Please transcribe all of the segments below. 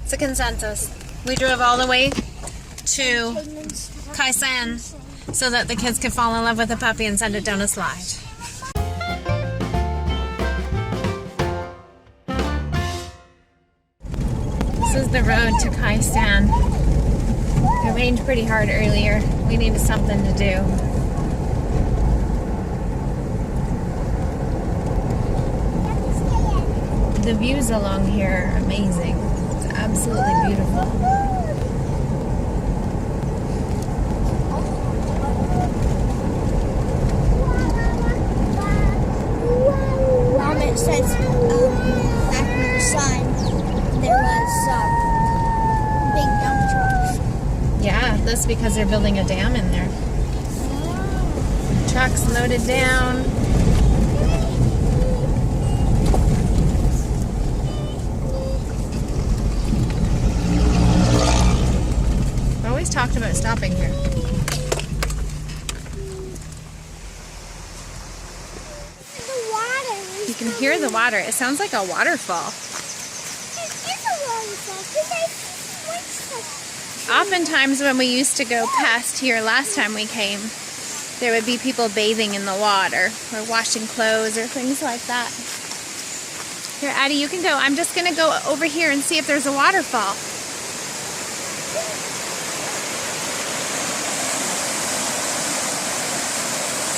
It's a consensus. We drove all the way to Caisan so that the kids could fall in love with a puppy and send it down a slide. This is the road to Caisan. It rained pretty hard earlier. We needed something to do. The views along here are amazing. It's absolutely beautiful. Mom, it says back on the sign there was big dump trucks. Yeah, that's because they're building a dam in there. Trucks loaded down. Always talked about stopping here. The water. You can hear the water. It sounds like a waterfall. It is a waterfall because I see stuff. Oftentimes when we used to go past here last time we came, there would be people bathing in the water or washing clothes or things like that. Here, Addie, you can go. I'm just going to go over here and see if there's a waterfall.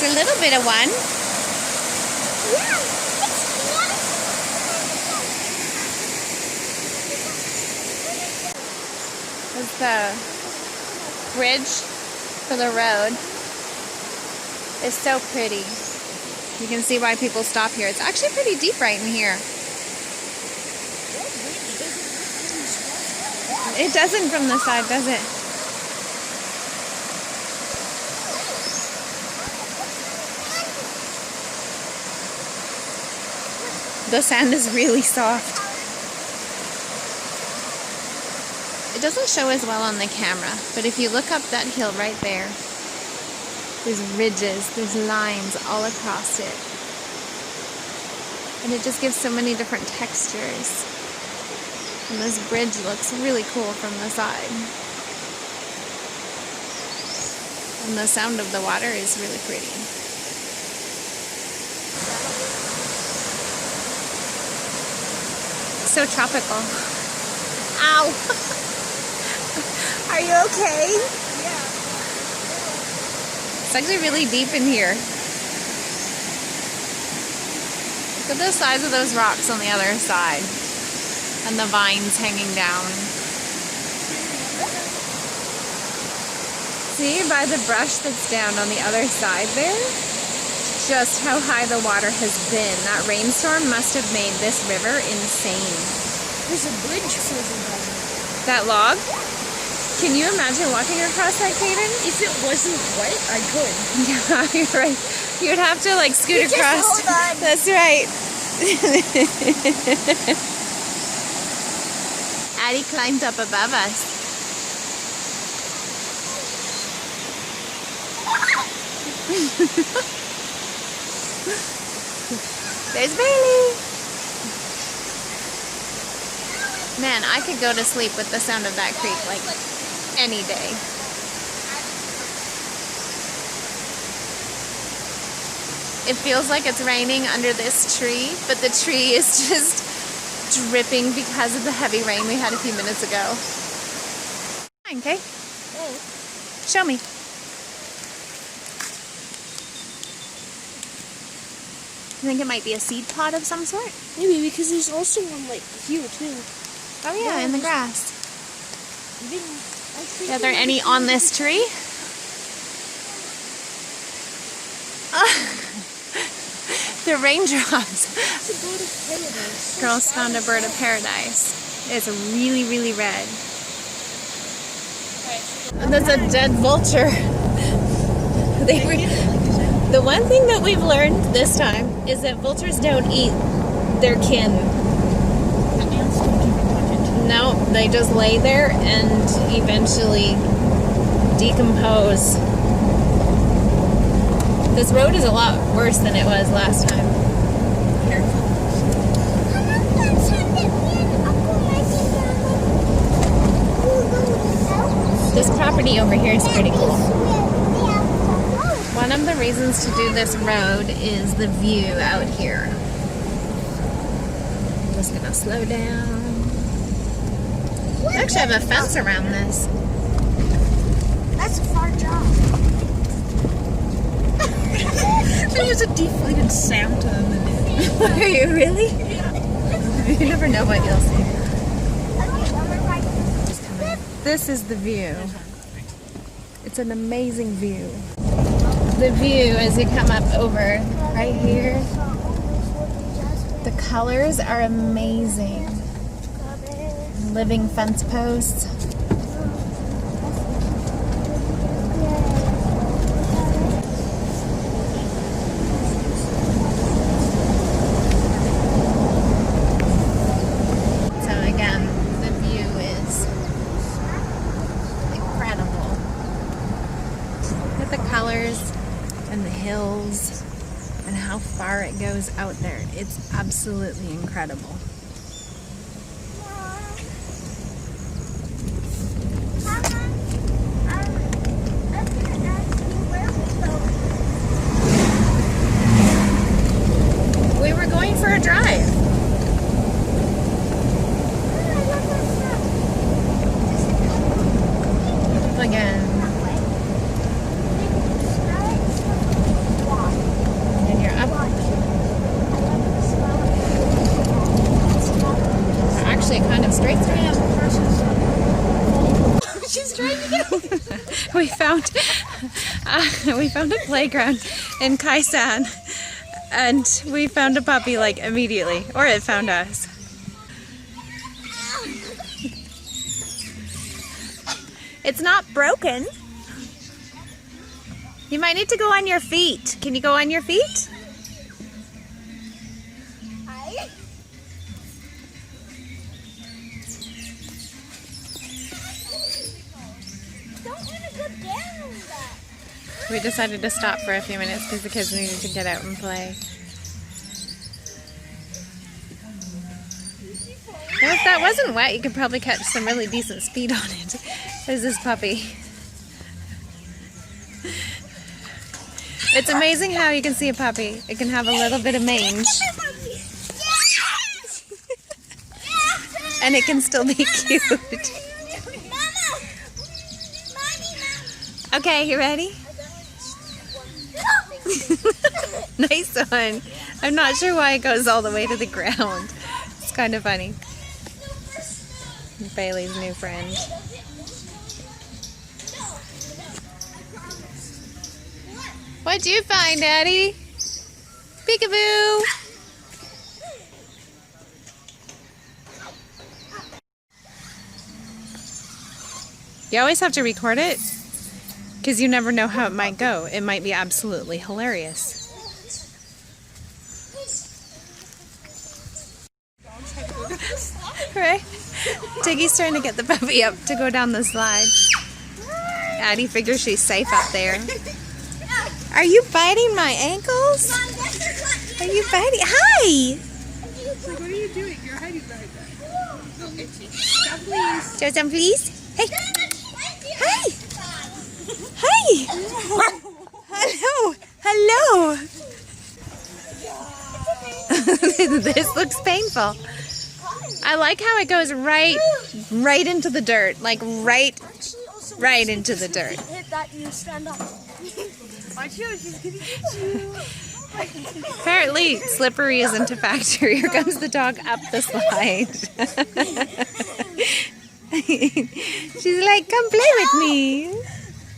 A little bit of one. Yeah, it's There's the bridge for the road. It's so pretty. You can see why people stop here. It's actually pretty deep right in here. It doesn't from the side, does it? The sand is really soft. It doesn't show as well on the camera, but if you look up that hill right there, there's ridges, there's lines all across it. And it just gives so many different textures. And this bridge looks really cool from the side. And the sound of the water is really pretty. So tropical. Ow! Are you okay? Yeah. It's actually really deep in here. Look at the size of those rocks on the other side. And the vines hanging down. See, by the brush that's down on the other side there? Just how high the water has been. That rainstorm must have made this river insane. There's a bridge frozen by That log? Can you imagine walking across that, Kaiden? If it wasn't wet, I could. Yeah, you're right. You'd have to like scoot Just across. hold on. That's right. Addie climbed up above us. There's Bailey. Man, I could go to sleep with the sound of that creek like any day. It feels like it's raining under this tree, but the tree is just dripping because of the heavy rain we had a few minutes ago. Okay. Show me. I think it might be a seed pod of some sort. Maybe, because there's also one like here too. Oh yeah, in the grass. Are there any on this tree? The raindrops. It's a bird of paradise. Girls found a bird of paradise. It's really, really red. That's a dead vulture. The one thing that we've learned this time is that vultures don't eat their kin. No, they just lay there and eventually decompose. This road is a lot worse than it was last time. property over here is pretty cool. One of the reasons to do this road is the view out here. I'm just gonna slow down. I actually have a fence around this. That's a far job. There's a deflated Santa in the ditch. Are you really? You never know what you'll see. This is the view. It's an amazing view. The view as you come up over right here, the colors are amazing. Living fence posts. So again, the view is incredible. Look at the colors and the hills and how far it goes out there. It's absolutely incredible. We were going for a drive. Again. And you're up. Actually, kind of straight through. She's trying to get away. We found a playground in Caisan, and we found a puppy like immediately, or it found us. It's not broken. You might need to go on your feet. Can you go on your feet? We decided to stop for a few minutes because the kids needed to get out and play. Now, if that wasn't wet, you could probably catch some really decent speed on it. There's this puppy. It's amazing how you can see a puppy. It can have a little bit of mange. And it can still be cute. Okay, you ready? Nice one. I'm not sure why it goes all the way to the ground. It's kind of funny. Bailey's new friend. What'd you find, Daddy? Peekaboo! You always have to record it because you never know how it might go. It might be absolutely hilarious. Right? Tiggy's trying to get the puppy up to go down the slide. Addie figures she's safe up there. Are you biting my ankles? Are you biting? Hi! What are you doing? You're hiding behind that. Oh, itchy. Stop, please. Show some, please. Hey. Hi. Hi. Hello. Hello. This looks painful. I like how it goes right into the dirt, like right into the dirt. Hit that, you stand up. Watch out, she's gonna get you. Apparently, slippery isn't a factor. Here comes the dog up the slide. She's like, come play with me.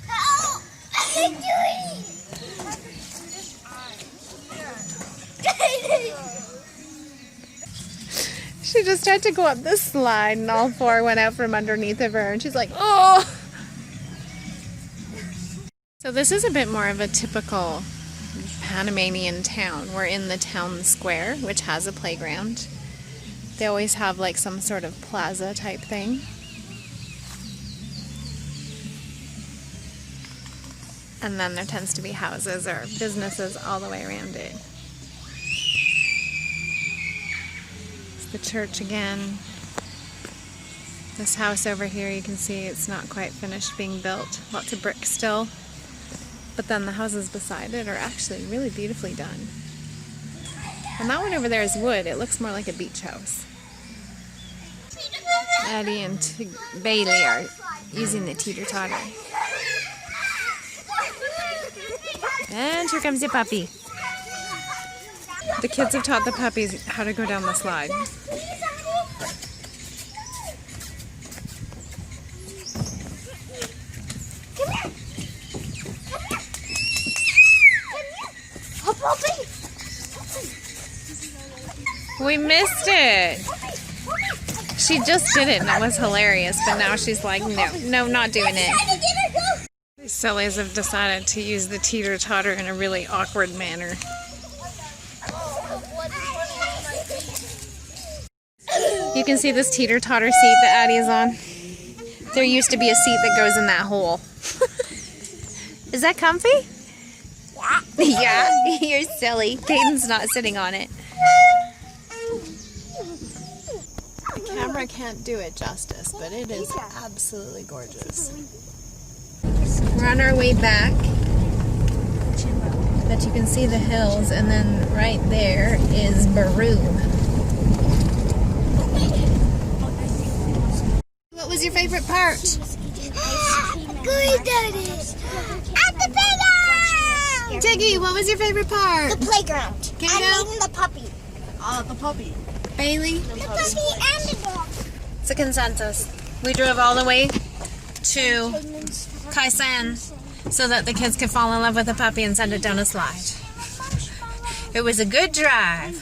Help! I'm doing. She just tried to go up the slide and all four went out from underneath of her and she's like, oh! So this is a bit more of a typical Panamanian town. We're in the town square, which has a playground. They always have like some sort of plaza type thing. And then there tends to be houses or businesses all the way around it. The church again. This house over here, you can see it's not quite finished being built. Lots of brick still. But then the houses beside it are actually really beautifully done. And that one over there is wood. It looks more like a beach house. Addie and Bailey are using the teeter-totter. And here comes your puppy. The kids have taught the puppies how to go down the slide. We missed it. She just did it and it was hilarious, but now she's like, no, not doing it. These sillies have decided to use the teeter-totter in a really awkward manner. You can see this teeter-totter seat that Addie is on. There used to be a seat that goes in that hole. Is that comfy? Yeah. Yeah, you're silly. Kaiden's not sitting on it. The camera can't do it justice, but it is absolutely gorgeous. We're on our way back, but you can see the hills, and then right there is Baru. What was your favorite part? Good, Daddy. At the playground. Tiggy, what was your favorite part? The playground. Can you And go? meeting the puppy. The puppy. Bailey? The puppy and the dog. It's a consensus. We drove all the way to Caisan so that the kids could fall in love with the puppy and send it down a slide. It was a good drive.